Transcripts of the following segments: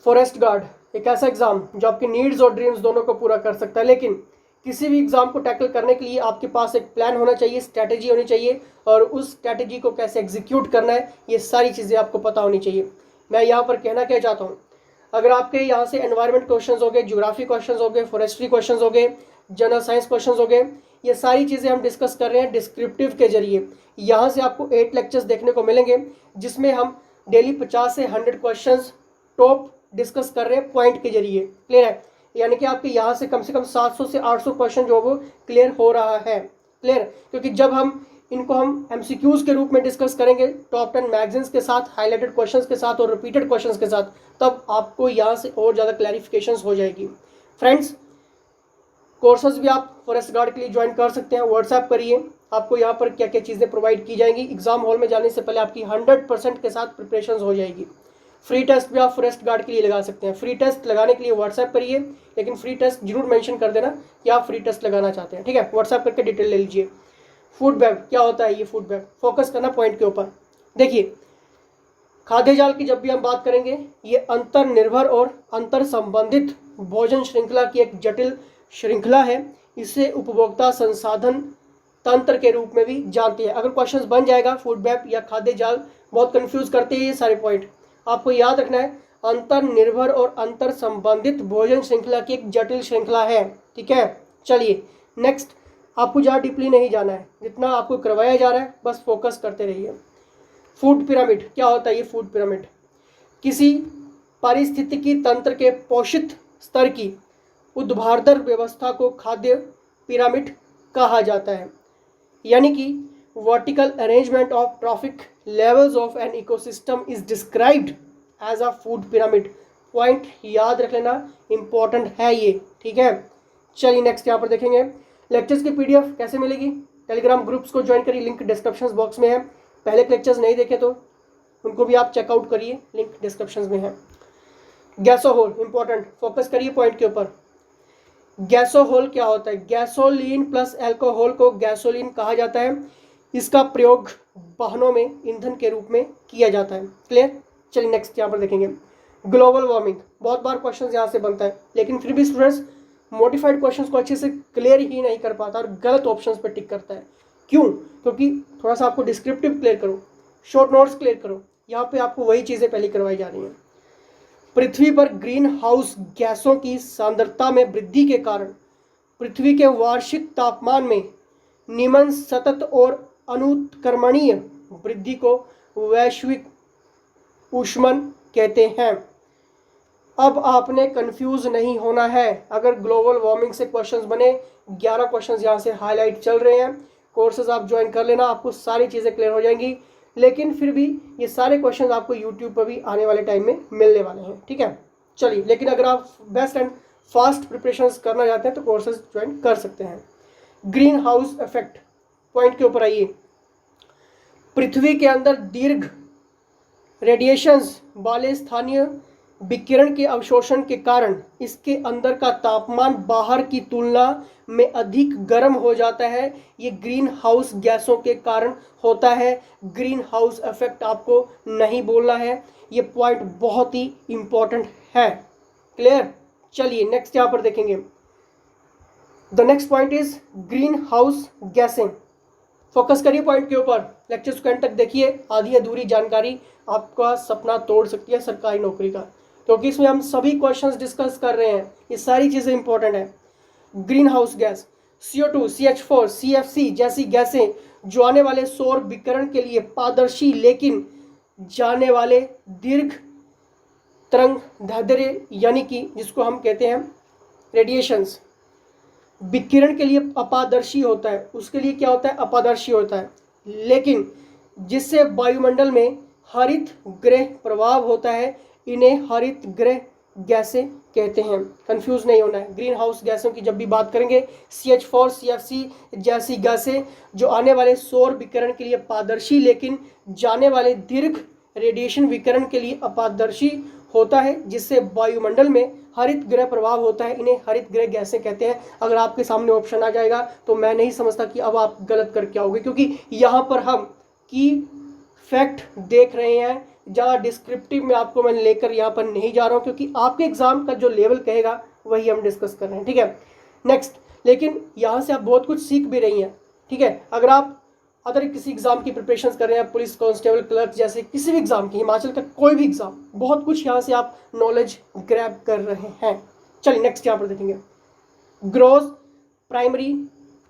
Forest guard एक ऐसा exam जो आपकी नीड्स और ड्रीम्स दोनों को पूरा कर सकता है, लेकिन किसी भी एग्ज़ाम को टैकल करने के लिए आपके पास एक प्लान होना चाहिए, स्ट्रैटेजी होनी चाहिए, और उस स्ट्रैटेजी को कैसे एग्जीक्यूट करना है ये सारी चीज़ें आपको पता होनी चाहिए। मैं यहाँ पर कहना क्या चाहता हूँ, अगर आपके यहाँ से एनवायरनमेंट क्वेश्चंस हो गए, ज्योग्राफी क्वेश्चंस हो गए, फॉरेस्ट्री क्वेश्चंस हो गए, जनरल साइंस क्वेश्चंस हो गए, ये सारी चीज़ें हम डिस्कस कर रहे हैं डिस्क्रिप्टिव के जरिए। यहाँ से आपको 8 लेक्चर्स देखने को मिलेंगे जिसमें हम डेली 50 से 100 क्वेश्चंस टॉप डिस्कस कर रहे हैं पॉइंट के जरिए। क्लियर है? यानी कि आपके यहाँ से कम 700 से 800 क्वेश्चन जो वो क्लियर हो रहा है। क्लियर? क्योंकि जब हम इनको हम एमसीक्यूज के रूप में डिस्कस करेंगे टॉप 10 मैगजीन्स के साथ, हाईलाइटेड क्वेश्चंस के साथ और रिपीटेड क्वेश्चंस के साथ, तब आपको यहाँ से और ज़्यादा क्लैरिफिकेशंस हो जाएगी। फ्रेंड्स, कोर्सेज भी आप फॉरेस्ट गार्ड के लिए ज्वाइन कर सकते हैं। व्हाट्सएप करिए, आपको यहाँ पर क्या क्या चीज़ें प्रोवाइड की जाएंगी। एग्जाम हॉल में जाने से पहले आपकी 100% के साथ प्रिपरेशन हो जाएगी। फ्री टेस्ट भी आप फॉरेस्ट गार्ड के लिए लगा सकते हैं। फ्री टेस्ट लगाने के लिए व्हाट्सएप करिए, लेकिन फ्री टेस्ट जरूर मेंशन कर देना कि आप फ्री टेस्ट लगाना चाहते हैं। ठीक है? व्हाट्सएप करके डिटेल ले लीजिए। फूड बैग क्या होता है? ये फूड बैग फोकस करना पॉइंट के ऊपर। देखिए, खाद्य जाल की जब भी हम बात करेंगे, ये अंतर निर्भर और अंतर संबंधित भोजन श्रृंखला की एक जटिल श्रृंखला है। इसे उपभोक्ता संसाधन तंत्र के रूप में भी जानते हैं। अगर क्वेश्चंस बन जाएगा फूड वेब या खाद्य जाल, बहुत कंफ्यूज करते हैं ये सारे पॉइंट, आपको याद रखना है अंतर निर्भर और अंतर संबंधित भोजन श्रृंखला की एक जटिल श्रृंखला है। ठीक है? चलिए नेक्स्ट, आपको जहाँ डीपली नहीं जाना है, जितना आपको करवाया जा रहा है बस फोकस करते रहिए। फूड पिरामिड क्या होता है? ये फूड पिरामिड किसी पारिस्थितिकी तंत्र के पोषित स्तर की ऊर्ध्वाधर व्यवस्था को खाद्य पिरामिड कहा जाता है। यानी कि vertical arrangement of trophic levels of an ecosystem is described as a food pyramid. Point याद रख लेना, इंपॉर्टेंट है ये। ठीक है? चलिए नेक्स्ट यहाँ पर देखेंगे लेक्चर्स की पीडीएफ कैसे मिलेगी। टेलीग्राम ग्रुप्स को ज्वाइन करिए, लिंक डिस्क्रिप्शन बॉक्स में है। पहले के लेक्चर्स नहीं देखे तो उनको भी आप चेकआउट करिए, लिंक डिस्क्रिप्शन में है। गैसोहोल इंपॉर्टेंट, फोकस करिए पॉइंट के ऊपर। गैसोहोल क्या होता है? गैसोलीन प्लस अल्कोहल को गैसोलीन कहा जाता है। इसका प्रयोग वाहनों में ईंधन के रूप में किया जाता है। क्लियर? चलिए नेक्स्ट यहाँ पर देखेंगे ग्लोबल वार्मिंग। बहुत बार क्वेश्चन यहाँ से बनता है, लेकिन फिर भी स्टूडेंट्स मॉडिफाइड क्वेश्चंस को अच्छे से क्लियर ही नहीं कर पाता और गलत ऑप्शंस पे टिक करता है। क्यों? क्योंकि थोड़ा सा आपको डिस्क्रिप्टिव क्लियर करो, शॉर्ट नोट्स क्लियर करो। यहाँ पे आपको वही चीज़ें पहले करवाई जा रही हैं। पृथ्वी पर ग्रीन हाउस गैसों की सांद्रता में वृद्धि के कारण पृथ्वी के वार्षिक तापमान में निम्न सतत और अनुत्क्रमणीय वृद्धि को वैश्विक ऊष्मन कहते हैं। अब आपने कंफ्यूज नहीं होना है। अगर ग्लोबल वार्मिंग से क्वेश्चंस बने, 11 क्वेश्चंस यहाँ से हाईलाइट चल रहे हैं। कोर्सेज आप ज्वाइन कर लेना, आपको सारी चीज़ें क्लियर हो जाएंगी। लेकिन फिर भी ये सारे क्वेश्चंस आपको यूट्यूब पर भी आने वाले टाइम में मिलने वाले हैं। ठीक है? चलिए, लेकिन अगर आप बेस्ट एंड फास्ट प्रिपरेशन करना चाहते हैं तो कोर्सेज ज्वाइन कर सकते हैं। ग्रीन हाउस इफेक्ट पॉइंट के ऊपर आइए। पृथ्वी के अंदर दीर्घ रेडिएशंस वाले स्थानीय विकिरण के अवशोषण के कारण इसके अंदर का तापमान बाहर की तुलना में अधिक गर्म हो जाता है। ये ग्रीन हाउस गैसों के कारण होता है। ग्रीन हाउस इफेक्ट आपको नहीं बोलना है, ये पॉइंट बहुत ही इंपॉर्टेंट है। क्लियर? चलिए नेक्स्ट यहाँ पर देखेंगे। The next point is green house गैसें। फोकस करिए पॉइंट के ऊपर, लेक्चर्स को एंड तक देखिए। आधी अधूरी जानकारी आपका सपना तोड़ सकती है सरकारी नौकरी का, क्योंकि इसमें हम सभी क्वेश्चंस डिस्कस कर रहे हैं। ये सारी चीज़ें इंपॉर्टेंट है। Green house gas CO2, CH4, CFC जैसी गैसें जो आने वाले सौर विकिरण के लिए पारदर्शी लेकिन जाने वाले दीर्घ तरंग दैर्ध्य, यानी कि जिसको हम कहते हैं रेडिएशंस, विकिरण के लिए अपारदर्शी होता है, उसके लिए क्या होता है? अपारदर्शी होता है। लेकिन जिससे वायुमंडल में हरित गृह प्रभाव होता है, इन्हें हरित गृह गैसें कहते हैं। कंफ्यूज नहीं होना है। ग्रीन हाउस गैसों की जब भी बात करेंगे, CH4, CFC जैसी गैसें जो आने वाले सौर विकिरण के लिए पारदर्शी लेकिन जाने वाले दीर्घ रेडिएशन विकिरण के लिए अपारदर्शी होता है, जिससे वायुमंडल में हरित गृह प्रभाव होता है, इन्हें हरित गृह गैसें कहते हैं। अगर आपके सामने ऑप्शन आ जाएगा तो मैं नहीं समझता कि अब आप गलत करके आओगे, क्योंकि यहाँ पर हम की फैक्ट देख रहे हैं ज़्यादा डिस्क्रिप्टिव में आपको मैं लेकर यहाँ पर नहीं जा रहा हूँ, क्योंकि आपके एग्जाम का जो लेवल कहेगा वही हम डिस्कस कर रहे हैं, ठीक है। नेक्स्ट, लेकिन यहाँ से आप बहुत कुछ सीख भी रही हैं, ठीक है। अगर आप अदर किसी एग्जाम की प्रिपरेशन कर रहे हैं, पुलिस कांस्टेबल क्लर्क जैसे किसी भी एग्जाम की, हिमाचल का कोई भी एग्जाम, बहुत कुछ यहाँ से आप नॉलेज ग्रैब कर रहे हैं। चलिए नेक्स्ट यहाँ पर देखेंगे, ग्रोथ प्राइमरी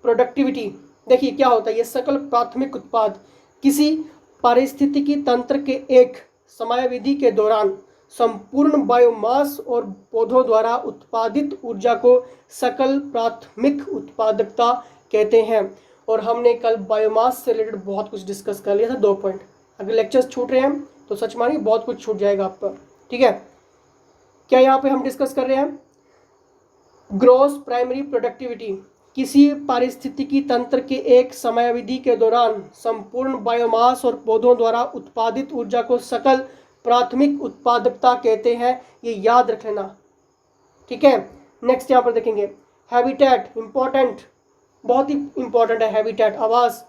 प्रोडक्टिविटी। देखिए क्या होता है, ये सकल प्राथमिक उत्पाद किसी पारिस्थितिकी तंत्र के एक समयावधि के दौरान संपूर्ण बायोमास और पौधों द्वारा उत्पादित ऊर्जा को सकल प्राथमिक उत्पादकता कहते हैं। और हमने कल बायोमास से रिलेटेड बहुत कुछ डिस्कस कर लिया था, 2 पॉइंट। अगर लेक्चर्स छूट रहे हैं तो सच मानिए बहुत कुछ छूट जाएगा आपका, ठीक है। क्या यहाँ पे हम डिस्कस कर रहे हैं, ग्रॉस प्राइमरी प्रोडक्टिविटी किसी पारिस्थितिकी तंत्र के एक समयावधि के दौरान संपूर्ण बायोमास और पौधों द्वारा उत्पादित ऊर्जा को सकल प्राथमिक उत्पादकता कहते हैं, ये याद रख लेना, ठीक है। नेक्स्ट यहाँ पर देखेंगे, हैबिटेट इंपॉर्टेंट, बहुत ही इंपॉर्टेंट है हैबिटेट, आवास,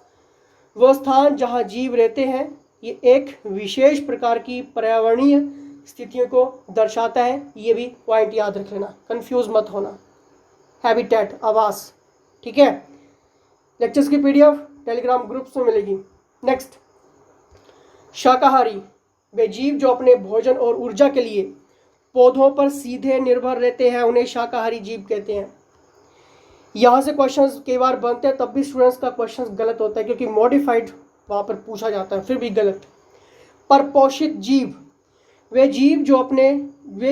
वह स्थान जहाँ जीव रहते हैं। ये एक विशेष प्रकार की पर्यावरणीय स्थितियों को दर्शाता है, ये भी पॉइंट याद रख लेना, कंफ्यूज मत होना। हैबिटेट आवास, ठीक है। लेक्चर्स की पीडीएफ टेलीग्राम ग्रुप्स में मिलेगी। नेक्स्ट, शाकाहारी, वे जीव जो अपने भोजन और ऊर्जा के लिए पौधों पर सीधे निर्भर रहते हैं, उन्हें शाकाहारी जीव कहते हैं। यहाँ से क्वेश्चंस कई बार बनते हैं, तब भी स्टूडेंट्स का क्वेश्चंस गलत होता है, क्योंकि मॉडिफाइड वहाँ पर पूछा जाता है, फिर भी गलत। परपोषित जीव, वे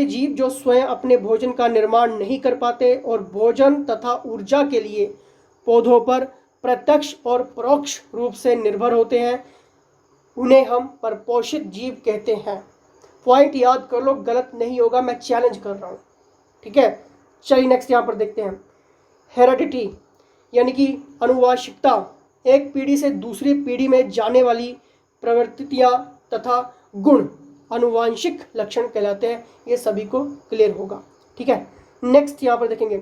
जीव जो स्वयं अपने भोजन का निर्माण नहीं कर पाते और भोजन तथा ऊर्जा के लिए पौधों पर प्रत्यक्ष और परोक्ष रूप से निर्भर होते हैं, उन्हें हम परपोषित जीव कहते हैं। पॉइंट याद कर लो, गलत नहीं होगा, मैं चैलेंज कर रहा हूँ, ठीक है। चलिए नेक्स्ट यहाँ पर देखते हैं, हेरिडिटी यानी कि अनुवांशिकता, एक पीढ़ी से दूसरी पीढ़ी में जाने वाली प्रवृत्तियाँ तथा गुण अनुवांशिक लक्षण कहलाते हैं। ये सभी को क्लियर होगा, ठीक है। नेक्स्ट यहाँ पर देखेंगे,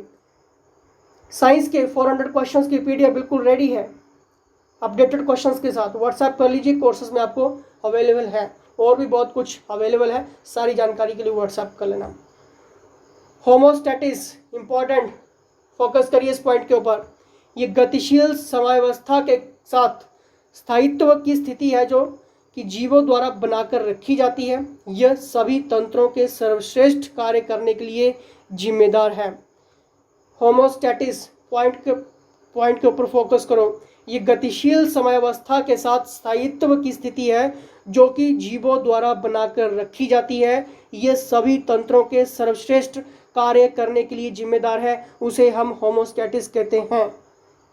साइंस के 400 क्वेश्चंस की पीडीएफ बिल्कुल रेडी है, अपडेटेड क्वेश्चंस के साथ। व्हाट्सएप कर लीजिए, कोर्सेज में आपको अवेलेबल है, और भी बहुत कुछ अवेलेबल है, सारी जानकारी के लिए व्हाट्सएप कर लेना। होमोस्टैटिस इंपॉर्टेंट, फोकस करिए इस पॉइंट के ऊपर। ये गतिशील समयावस्था के साथ स्थायित्व की स्थिति है जो कि जीवों द्वारा बनाकर रखी जाती है। यह सभी तंत्रों के सर्वश्रेष्ठ कार्य करने के लिए जिम्मेदार है। होमोस्टैटिस पॉइंट के ऊपर फोकस करो। ये गतिशील समयावस्था के साथ स्थायित्व की स्थिति है जो कि जीवों द्वारा बनाकर रखी जाती है। यह सभी तंत्रों के सर्वश्रेष्ठ कार्य करने के लिए जिम्मेदार है, उसे हम होमोस्टैटिस कहते हैं,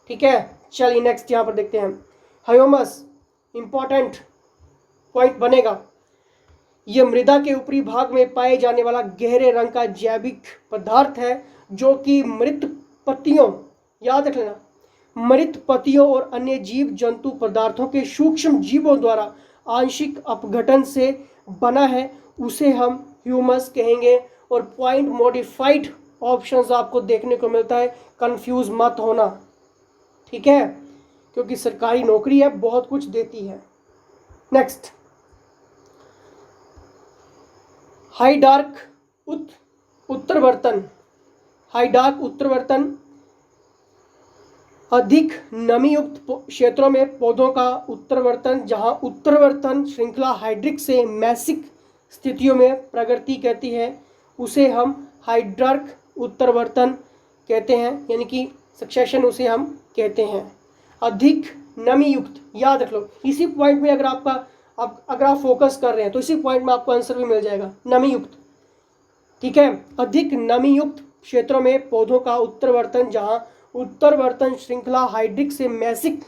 ठीक है। चलिए नेक्स्ट यहाँ पर देखते हैं, ह्यूमस इंपॉर्टेंट पॉइंट बनेगा। यह मृदा के ऊपरी भाग में पाए जाने वाला गहरे रंग का जैविक पदार्थ है जो कि मृत पत्तियों, याद रख लेना, मृत पत्तियों और अन्य जीव जंतु पदार्थों के सूक्ष्म जीवों द्वारा आंशिक अपघटन से बना है, उसे हम ह्यूमस कहेंगे। और पॉइंट मॉडिफाइड ऑप्शंस आपको देखने को मिलता है, कंफ्यूज मत होना, ठीक है, क्योंकि सरकारी नौकरी है, बहुत कुछ देती है। नेक्स्ट, हाई डार्क उत्तरवर्तन, हाई डार्क उत्तरवर्तन अधिक नमी युक्त क्षेत्रों में पौधों का उत्तरवर्तन, जहां उत्तरवर्तन श्रृंखला हाइड्रिक से मैसिक स्थितियों में प्रगति कहती है, उसे हम हाइड्रार्क उत्तरवर्तन कहते हैं, यानी कि सक्सेशन उसे हम कहते हैं। अधिक नमी युक्त, याद रख लो, इसी पॉइंट में अगर आप फोकस कर रहे हैं तो इसी पॉइंट में आपको आंसर भी मिल जाएगा, नमी युक्त, ठीक है। अधिक नमी युक्त क्षेत्रों में पौधों का उत्तरवर्तन, जहां उत्तरवर्तन श्रृंखला हाइड्रिक से मैसिक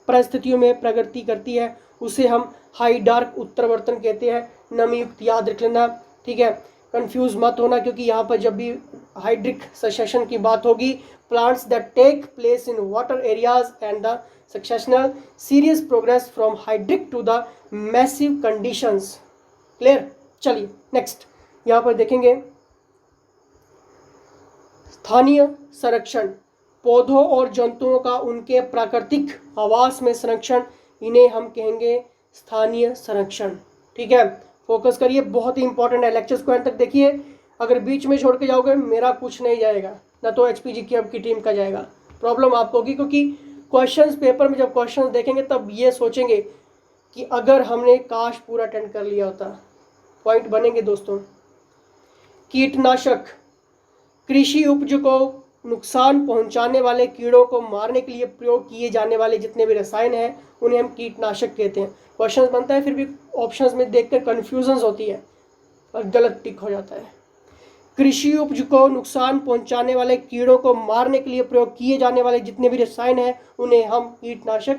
परिस्थितियों में प्रगति करती है, उसे हम हाई डार्क उत्तरवर्तन कहते हैं। नमी युक्त याद रख लेना, ठीक है, कंफ्यूज मत होना, क्योंकि यहाँ पर जब भी हाइड्रिक सक्सेशन की बात होगी, plants that take place in water areas and the successional series progress from hydric to the mesic conditions, clear. चलिए नेक्स्ट यहाँ पर देखेंगे, स्थानीय संरक्षण, पौधों और जंतुओं का उनके प्राकृतिक आवास में संरक्षण, इन्हें हम कहेंगे स्थानीय संरक्षण, ठीक है। फोकस करिए, बहुत ही इंपॉर्टेंट है। लेक्चर्स को एंड तक देखिए, अगर बीच में छोड़ के जाओगे मेरा कुछ नहीं जाएगा, ना तो HPG की आपकी टीम का जाएगा, प्रॉब्लम आपको होगी। क्योंकि क्वेश्चंस पेपर में जब क्वेश्चंस देखेंगे तब ये सोचेंगे कि अगर हमने काश पूरा अटेंड कर लिया होता, पॉइंट बनेंगे दोस्तों। कीटनाशक, कृषि उपज को नुकसान पहुंचाने वाले कीड़ों को मारने के लिए प्रयोग किए जाने वाले जितने भी रसायन हैं उन्हें हम कीटनाशक कहते हैं। क्वेश्चन बनता है, फिर भी ऑप्शंस में देखकर कन्फ्यूजन होती है और गलत टिक हो जाता है। कृषि उपज को नुकसान पहुंचाने वाले कीड़ों को मारने के लिए प्रयोग किए जाने वाले जितने भी रसायन हैं उन्हें हम कीटनाशक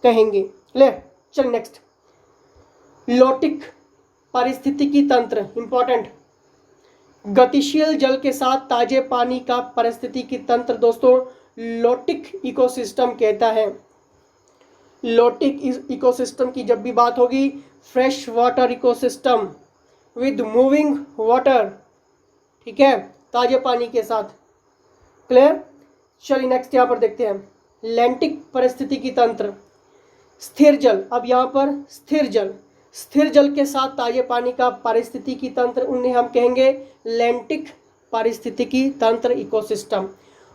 कहेंगे। ले चल नेक्स्ट, लोटिक पारिस्थितिकी तंत्र, इंपॉर्टेंट। गतिशील जल के साथ ताजे पानी का पारिस्थितिकी तंत्र दोस्तों लोटिक इकोसिस्टम कहता है। लोटिक इकोसिस्टम की जब भी बात होगी, fresh water ecosystem with moving water, ठीक है, ताजे पानी के साथ। क्लियर? चलिए नेक्स्ट यहाँ पर देखते हैं, लैंटिक पारिस्थितिकी तंत्र, स्थिर जल। अब यहाँ पर स्थिर जल के साथ ताजे पानी का पारिस्थितिकी तंत्र, उन्हें हम कहेंगे लैंटिक पारिस्थितिकी तंत्र इकोसिस्टम।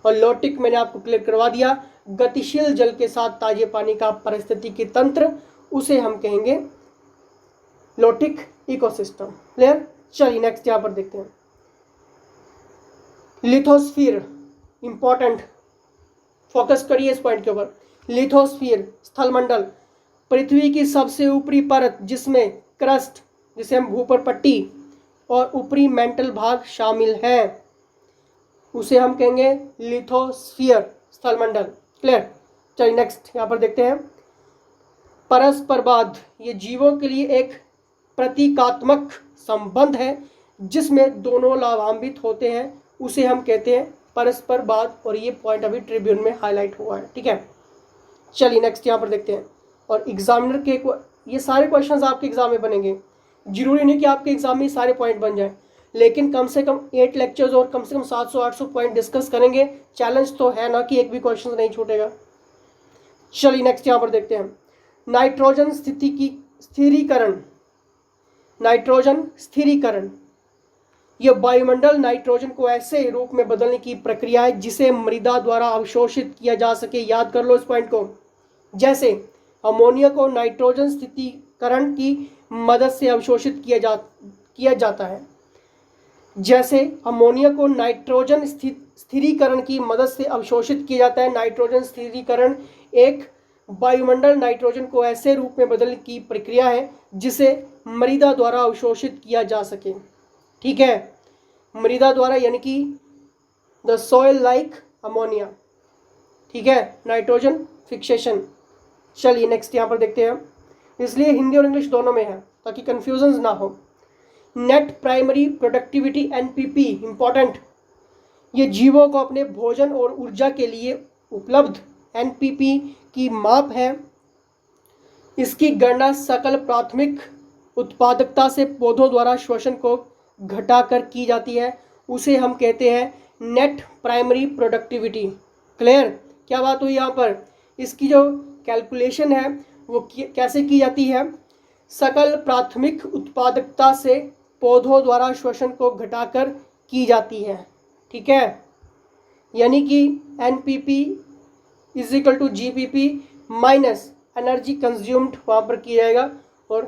और लोटिक मैंने आपको क्लियर करवा दिया, गतिशील जल के साथ ताजे पानी का पारिस्थितिकी तंत्र, उसे हम कहेंगे लोटिक इकोसिस्टम। क्लियर? चलिए नेक्स्ट यहाँ पर देखते हैं, लिथोस्फीयर, इंपॉर्टेंट, फोकस करिए इस पॉइंट के ऊपर। लिथोस्फीयर, स्थलमंडल, पृथ्वी की सबसे ऊपरी परत जिसमें क्रस्ट, जिसे हम भूपर पट्टी, और ऊपरी मेंटल भाग शामिल है, उसे हम कहेंगे लिथोस्फीयर, स्थलमंडल। क्लियर? चलिए नेक्स्ट यहाँ पर देखते हैं, परस्परवाद, ये जीवों के लिए एक प्रतीकात्मक संबंध है जिसमें दोनों लाभान्वित होते हैं, उसे हम कहते हैं परस्परवाद। और ये पॉइंट अभी ट्रिब्यून में हाईलाइट हुआ है, ठीक है। चलिए नेक्स्ट यहाँ पर देखते हैं, और एग्जामिनर के ये सारे क्वेश्चंस आपके एग्जाम में बनेंगे, जरूरी नहीं कि आपके एग्जाम में सारे पॉइंट बन जाए, लेकिन कम से कम 8 लेक्चर्स और कम से कम 700-800 पॉइंट डिस्कस करेंगे। चैलेंज तो है ना कि एक भी क्वेश्चन नहीं छूटेगा। चलिए नेक्स्ट यहाँ पर देखते हैं, नाइट्रोजन स्थिरीकरण, नाइट्रोजन स्थिरीकरण, यह वायुमंडल नाइट्रोजन को ऐसे रूप में बदलने की प्रक्रिया है जिसे मृदा द्वारा अवशोषित किया जा सके। याद कर लो इस पॉइंट को। जैसे अमोनिया को नाइट्रोजन स्थिरीकरण की मदद से अवशोषित किया जाता है, जैसे अमोनिया को नाइट्रोजन स्थिरीकरण की मदद से अवशोषित किया जाता है। नाइट्रोजन स्थिरीकरण एक वायुमंडल नाइट्रोजन को ऐसे रूप में बदलने की प्रक्रिया है जिसे मृदा द्वारा अवशोषित किया जा सके, ठीक है, मृदा द्वारा, यानी कि द सॉइल लाइक अमोनिया, ठीक है, नाइट्रोजन फिक्सेशन। चलिए नेक्स्ट यहाँ पर देखते हैं, इसलिए हिंदी और इंग्लिश दोनों में है ताकि कंफ्यूजन ना हो। Net primary productivity NPP, important, ये जीवों को अपने भोजन और ऊर्जा के लिए उपलब्ध NPP की माप है। इसकी गणना सकल प्राथमिक उत्पादकता से पौधों द्वारा श्वसन को घटाकर की जाती है, उसे हम कहते हैं नेट प्राइमरी प्रोडक्टिविटी। क्लियर? क्या बात हुई यहाँ पर? इसकी जो कैलकुलेशन है वो कैसे की जाती है? सकल प्राथमिक उत्पादकता से पौधों द्वारा श्वसन को घटाकर की जाती है, ठीक है, यानी कि NPP = GPP minus energy consumed वहाँ पर किया जाएगा और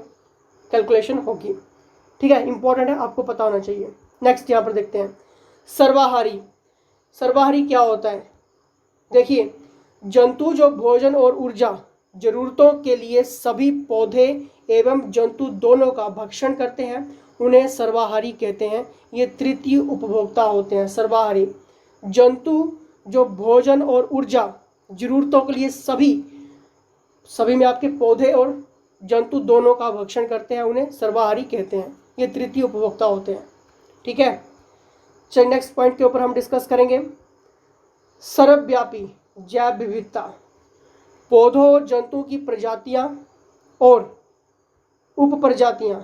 कैलकुलेशन होगी, ठीक है, इंपॉर्टेंट है, आपको पता होना चाहिए। नेक्स्ट यहाँ पर देखते हैं, सर्वाहारी। सर्वाहारी क्या होता है? देखिए, जंतु जो भोजन और ऊर्जा जरूरतों के लिए सभी पौधे एवं जंतु दोनों का भक्षण करते हैं, उन्हें सर्वाहारी कहते हैं। ये तृतीय उपभोक्ता होते हैं सर्वाहारी। जंतु जो भोजन और ऊर्जा जरूरतों के लिए सभी में आपके पौधे और जंतु दोनों का भक्षण करते हैं, उन्हें सर्वाहारी कहते हैं। ये तृतीय उपभोक्ता होते हैं, ठीक है। चलिए नेक्स्ट पॉइंट के ऊपर हम डिस्कस करेंगे, सर्वव्यापी जैव विविधता। पौधों और जंतुओं की प्रजातियां और उप प्रजातियां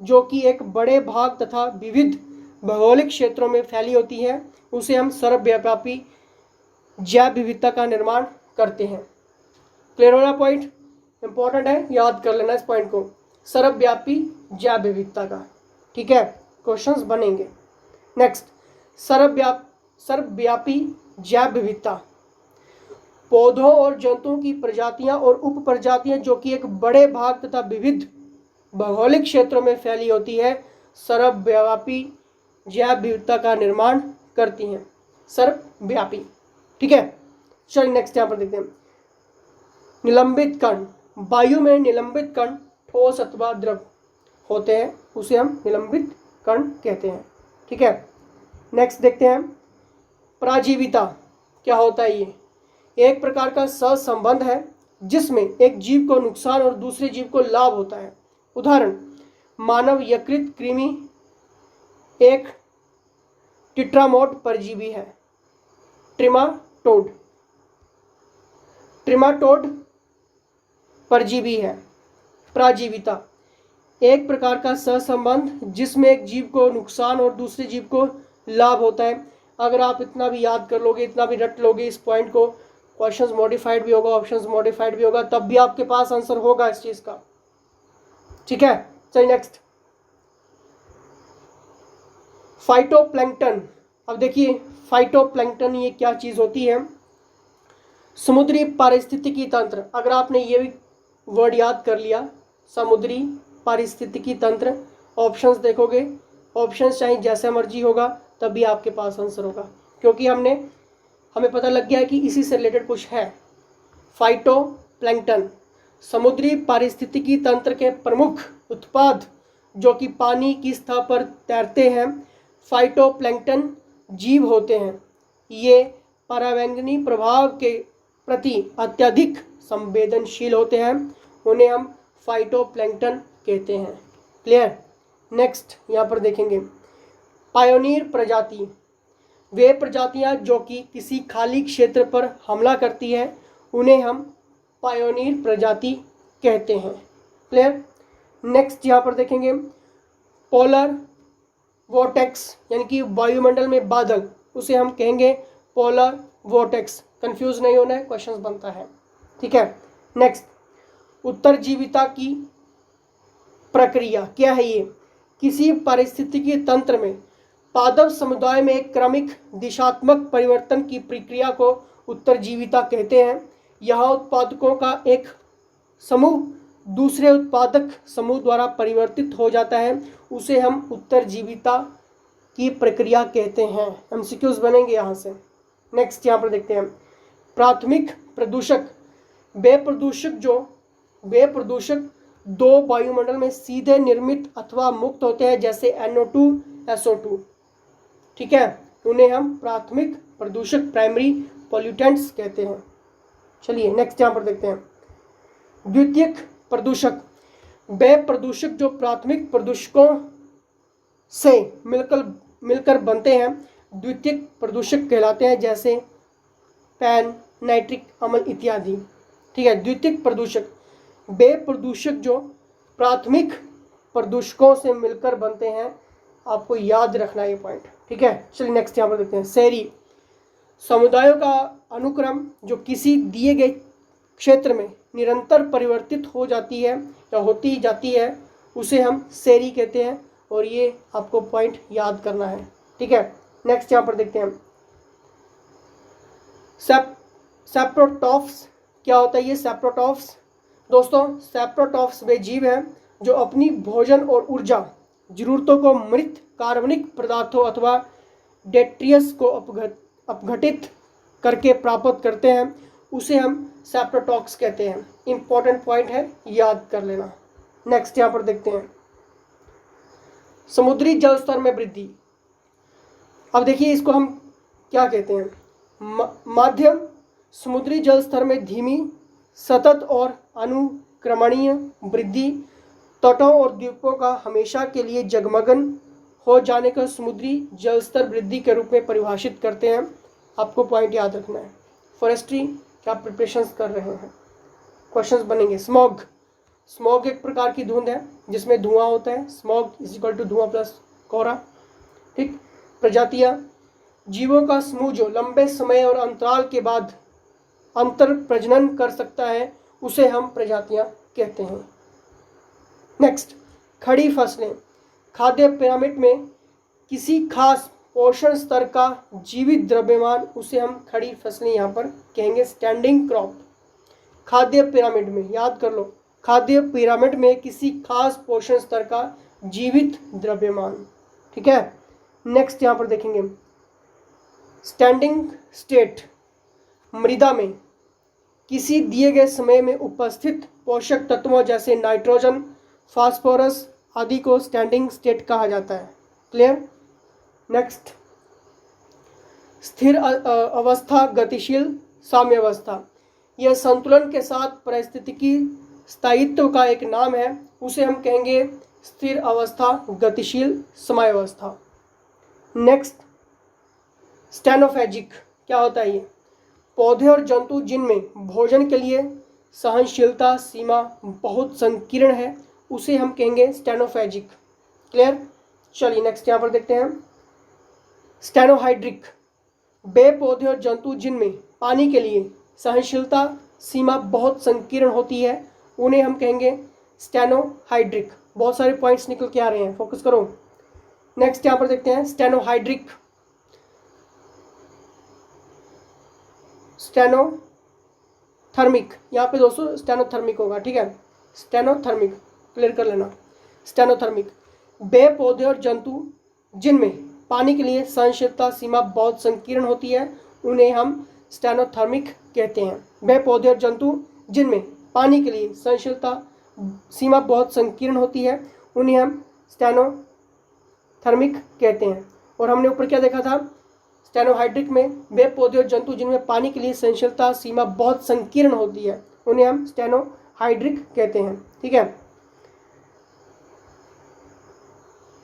जो कि एक बड़े भाग तथा विविध भौगोलिक क्षेत्रों में फैली होती है, उसे हम सर्वव्यापी जैव विविधता का निर्माण करते हैं। क्लियर हो रहा पॉइंट? इंपॉर्टेंट है, याद कर लेना इस पॉइंट को। सर्वव्यापी जैव विविधता का। ठीक है, क्वेश्चंस बनेंगे। नेक्स्ट, सर्वव्यापी जैव विविधता पौधों और जंतुओं की प्रजातियां और उप प्रजातियां जो कि एक बड़े भाग तथा विविध भौगोलिक क्षेत्रों में फैली होती है, सर्वव्यापी जैव विविधता का निर्माण करती हैं। सर्वव्यापी। ठीक है, चलिए नेक्स्ट यहाँ पर देखते हैं। निलंबित कण, वायु में निलंबित कण ठोस अथवा द्रव होते हैं, उसे हम निलंबित कण कहते हैं। ठीक है, नेक्स्ट देखते हैं। प्राजीविता क्या होता है? ये एक प्रकार का सहसंबंध है जिसमें एक जीव को नुकसान और दूसरे जीव को लाभ होता है। उदाहरण, मानव यकृत कृमि एक टेट्रामोड परजीवी है। ट्रिमाटोड परजीवी है। प्राजीविता एक प्रकार का सहसंबंध जिसमें एक जीव को नुकसान और दूसरे जीव को लाभ होता है। अगर आप इतना भी याद कर लोगे, इतना भी रट लोगे इस पॉइंट को, क्वेश्चंस मॉडिफाइड भी होगा, ऑप्शंस मॉडिफाइड भी होगा, तब भी आपके पास आंसर होगा इस चीज का। ठीक है, चलिए नेक्स्ट। फाइटोप्लैंक्टन। अब देखिए फाइटोप्लैंक्टन ये क्या चीज होती है? समुद्री पारिस्थितिकी तंत्र। अगर आपने ये भी वर्ड याद कर लिया, समुद्री पारिस्थितिकी तंत्र, ऑप्शंस देखोगे, ऑप्शंस चाहे जैसा मर्जी होगा तब भी आपके पास आंसर होगा, क्योंकि हमें पता लग गया है कि इसी से रिलेटेड कुछ है। फाइटोप्लैंक्टन समुद्री पारिस्थितिकी तंत्र के प्रमुख उत्पाद जो कि पानी की सतह पर तैरते हैं, फाइटोप्लैंक्टन जीव होते हैं। ये परावैंगनी प्रभाव के प्रति अत्यधिक संवेदनशील होते हैं, उन्हें हम फाइटोप्लैंक्टन कहते हैं। क्लियर? नेक्स्ट यहाँ पर देखेंगे पायोनियर प्रजाति। वे प्रजातियाँ जो कि किसी खाली क्षेत्र पर हमला करती हैं, उन्हें हम पायोनियर प्रजाति कहते हैं। क्लियर? नेक्स्ट यहाँ पर देखेंगे पोलर वोर्टेक्स, यानी कि वायुमंडल में बादल, उसे हम कहेंगे पोलर वोर्टेक्स। कंफ्यूज नहीं होना है, क्वेश्चंस बनता है। ठीक है, नेक्स्ट उत्तरजीविता की प्रक्रिया क्या है? ये किसी पारिस्थितिकी तंत्र में पादप समुदाय में एक क्रमिक दिशात्मक परिवर्तन की प्रक्रिया को उत्तरजीविता कहते हैं। यहाँ उत्पादकों का एक समूह दूसरे उत्पादक समूह द्वारा परिवर्तित हो जाता है, उसे हम उत्तरजीविता की प्रक्रिया कहते हैं। एमसीक्यूज बनेंगे यहाँ से। नेक्स्ट यहाँ पर देखते हैं प्राथमिक प्रदूषक। वे प्रदूषक दो वायुमंडल में सीधे निर्मित अथवा मुक्त होते हैं, जैसे NO2, SO2। ठीक है, उन्हें हम प्राथमिक प्रदूषक प्राइमरी पॉल्यूटेंट्स कहते हैं। चलिए नेक्स्ट यहाँ पर देखते हैं द्वितीयक प्रदूषक। वे प्रदूषक जो प्राथमिक प्रदूषकों से मिलकर बनते हैं द्वितीयक प्रदूषक कहलाते हैं, जैसे पैन, नाइट्रिक अम्ल इत्यादि। ठीक है, द्वितीयक प्रदूषक वे प्रदूषक जो प्राथमिक प्रदूषकों से मिलकर बनते हैं। आपको याद रखना ये पॉइंट। ठीक है, चलिए नेक्स्ट यहाँ पर देखते हैं शहरी समुदायों का अनुक्रम जो किसी दिए गए क्षेत्र में निरंतर परिवर्तित हो जाती है या होती जाती है, उसे हम शहरी कहते हैं, और ये आपको पॉइंट याद करना है। ठीक है, नेक्स्ट यहाँ पर देखते हैं सैप्रोटॉप्स। क्या होता है ये सैप्रोटॉप्स? दोस्तों सैप्रोटॉप्स वे जीव हैं जो अपनी भोजन और ऊर्जा जरूरतों को मृत कार्बनिक पदार्थों अथवा डेट्रियस को अपघटित करके प्राप्त करते हैं, उसे हम सैप्रोटॉक्स कहते हैं। इंपॉर्टेंट पॉइंट है, याद कर लेना। नेक्स्ट यहाँ पर देखते हैं समुद्री जल स्तर में वृद्धि। अब देखिए इसको हम क्या कहते हैं? माध्यम समुद्री जल स्तर में धीमी, सतत और अनुक्रमणीय वृद्धि तटों और द्वीपों का हमेशा के लिए जगमगन हो जाने का समुद्री जल स्तर वृद्धि के रूप में परिभाषित करते हैं। आपको पॉइंट याद रखना है। फॉरेस्ट्री क्या प्रिपरेशंस कर रहे हैं, क्वेश्चंस बनेंगे। स्मॉग एक प्रकार की धुंध है जिसमें धुआं होता है। स्मॉग इज इक्वल टू धुआं प्लस कोहरा। ठीक, प्रजातियां जीवों का समूह जो लंबे समय और अंतराल के बाद अंतर प्रजनन कर सकता है, उसे हम प्रजातियां कहते हैं। नेक्स्ट, खड़ी फसलें। खाद्य पिरामिड में किसी खास पोषण स्तर का जीवित द्रव्यमान, उसे हम खड़ी फसलें यहाँ पर कहेंगे स्टैंडिंग क्रॉप। खाद्य पिरामिड में, याद कर लो, खाद्य पिरामिड में किसी खास पोषण स्तर का जीवित द्रव्यमान। ठीक है। नेक्स्ट यहाँ पर देखेंगे स्टैंडिंग स्टेट। मृदा में किसी दिए गए समय में उपस्थित पोषक तत्वों जैसे नाइट्रोजन, फास्फोरस आदि को स्टैंडिंग स्टेट कहा जाता है। क्लियर। नेक्स्ट, स्थिर अवस्था, गतिशील, साम्यावस्था। यह संतुलन के साथ पारिस्थितिकी स्थायित्व का एक नाम है, उसे हम कहेंगे स्थिर अवस्था, गतिशील, साम्यावस्था। नेक्स्ट, स्टेनोफेजिक। क्या होता है ये? पौधे और जंतु जिनमें भोजन के लिए सहनशीलता सीमा बहुत संकीर्ण है, उसे हम कहेंगे स्टेनोफेजिक। क्लियर। चलिए नेक्स्ट यहाँ पर देखते हैं स्टेनोहाइड्रिक। वे पौधे और जंतु जिनमें पानी के लिए सहनशीलता सीमा बहुत संकीर्ण होती है, उन्हें हम कहेंगे स्टेनोहाइड्रिक। बहुत सारे पॉइंट्स निकल के आ रहे हैं, फोकस करो। नेक्स्ट यहाँ पर देखते हैं स्टेनोहाइड्रिक, स्टेनोथर्मिक। यहाँ पे दोस्तों स्टेनोथर्मिक होगा, ठीक है, स्टेनोथर्मिक, क्लियर कर लेना। स्टेनोथर्मिक, वे पौधे और जंतु जिनमें पानी के लिए सहनशीलता सीमा बहुत संकीर्ण होती है, उन्हें हम स्टेनोथर्मिक कहते हैं। वे पौधे और जंतु जिनमें पानी के लिए सहनशीलता सीमा बहुत संकीर्ण होती है, उन्हें हम स्टेनोथर्मिक कहते हैं। और हमने ऊपर क्या देखा था? स्टेनोहाइड्रिक में वे पौधे और जंतु जिनमें पानी के लिए सहनशीलता सीमा बहुत संकीर्ण होती है, उन्हें हम स्टेनोहाइड्रिक कहते हैं। ठीक है।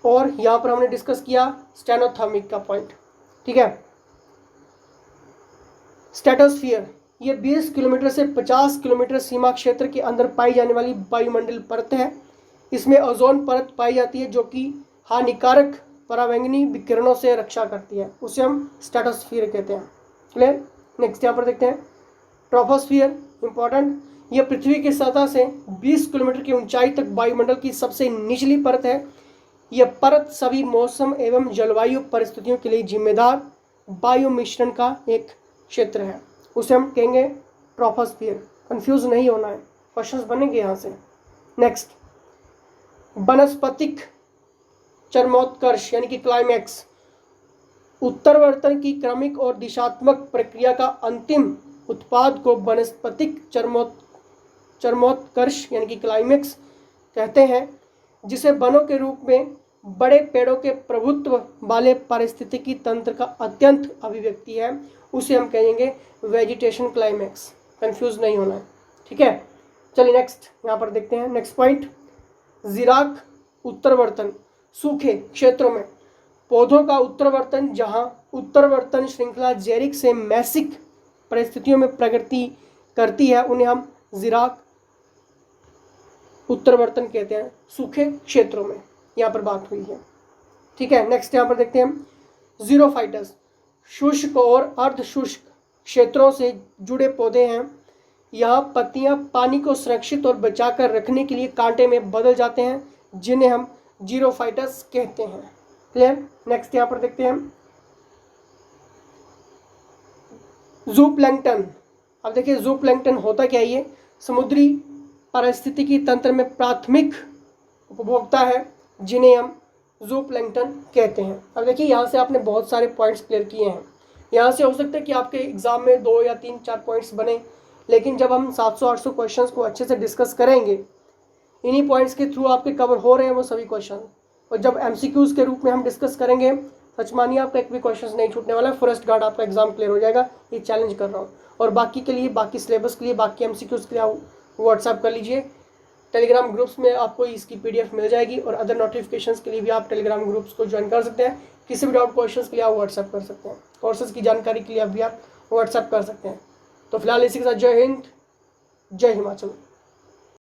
और यहाँ पर हमने डिस्कस किया स्टेनोथर्मिक का पॉइंट। ठीक है। स्ट्रेटोस्फीयर, ये 20 किलोमीटर से 50 किलोमीटर सीमा क्षेत्र के अंदर पाई जाने वाली वायुमंडल परत है। इसमें ओजोन परत पाई जाती है जो कि हानिकारक पराबैंगनी विकिरणों से रक्षा करती है, उसे हम स्ट्रेटोस्फीयर कहते हैं। क्लियर। नेक्स्ट यहाँ पर देखते हैं ट्रोपोस्फीयर, इंपॉर्टेंट। यह पृथ्वी की सतह से 20 किलोमीटर की ऊंचाई तक वायुमंडल की सबसे निचली परत है। यह परत सभी मौसम एवं जलवायु परिस्थितियों के लिए जिम्मेदार वायु मिश्रण का एक क्षेत्र है, उसे हम कहेंगे ट्रोपोस्फीयर। कंफ्यूज नहीं होना है, क्वेश्चंस बनेंगे यहाँ से। नेक्स्ट, वनस्पतिक चरमोत्कर्ष यानी कि क्लाइमैक्स। उत्तरवर्तन की क्रमिक और दिशात्मक प्रक्रिया का अंतिम उत्पाद को वनस्पतिक चरमोत्कर्ष यानी कि क्लाइमैक्स कहते हैं, जिसे वनों के रूप में बड़े पेड़ों के प्रभुत्व वाले पारिस्थितिकी तंत्र का अत्यंत अभिव्यक्ति है, उसे हम कहेंगे वेजिटेशन क्लाइमैक्स। कंफ्यूज नहीं होना है, ठीक है। चलिए नेक्स्ट यहाँ पर देखते हैं नेक्स्ट पॉइंट, जिराफ उत्तरवर्तन। सूखे क्षेत्रों में पौधों का उत्तरवर्तन, जहाँ उत्तरवर्तन श्रृंखला जैरिक से मैसिक परिस्थितियों में प्रगति करती है, उन्हें हम जिराफ उत्तरवर्तन कहते हैं। सूखे क्षेत्रों में यहाँ पर बात हुई है, ठीक है। नेक्स्ट यहाँ पर देखते हैं जीरोफाइटस। शुष्क और अर्धशुष्क क्षेत्रों से जुड़े पौधे हैं। यहाँ पत्तियाँ पानी को सुरक्षित और बचाकर रखने के लिए कांटे में बदल जाते हैं, जिन्हें हम जीरोफाइटस कहते हैं। क्लियर। नेक्स्ट यहाँ पर देखते हैं जूप्लैंक्टन। अब देखिए जूप्लैंक्टन होता क्या है? ये समुद्री पारिस्थितिकी तंत्र में प्राथमिक उपभोक्ता है, जिन्हें हम जूप्लैंक्टन कहते हैं। अब देखिए यहाँ से आपने बहुत सारे पॉइंट्स क्लियर किए हैं। यहाँ से हो सकता है कि आपके एग्जाम में 2 या 3-4 पॉइंट्स बने, लेकिन जब हम 700-800 क्वेश्चंस को अच्छे से डिस्कस करेंगे, इन्हीं पॉइंट्स के थ्रू आपके कवर हो रहे हैं वो सभी क्वेश्चन, और जब एमसीक्यूज के रूप में हम डिस्कस करेंगे, सच मानिए आपका एक भी क्वेश्चन नहीं छूटने वाला है। फॉरेस्ट गार्ड आपका एग्जाम क्लियर हो जाएगा, ये चैलेंज कर रहा हूँ। और बाकी के लिए, बाकी सिलेबस के लिए, बाकी एमसीक्यूज के लिए आप व्हाट्सएप कर लीजिए। टेलीग्राम ग्रुप्स में आपको इसकी पीडीएफ मिल जाएगी, और अदर नोटिफिकेशंस के लिए भी आप टेलीग्राम ग्रुप्स को ज्वाइन कर सकते हैं। किसी भी डाउट क्वेश्चंस के लिए आप व्हाट्सएप कर सकते हैं। कोर्सेज की जानकारी के लिए भी आप व्हाट्सएप कर सकते हैं। तो फिलहाल इसी के साथ जय हिंद, जय हिमाचल।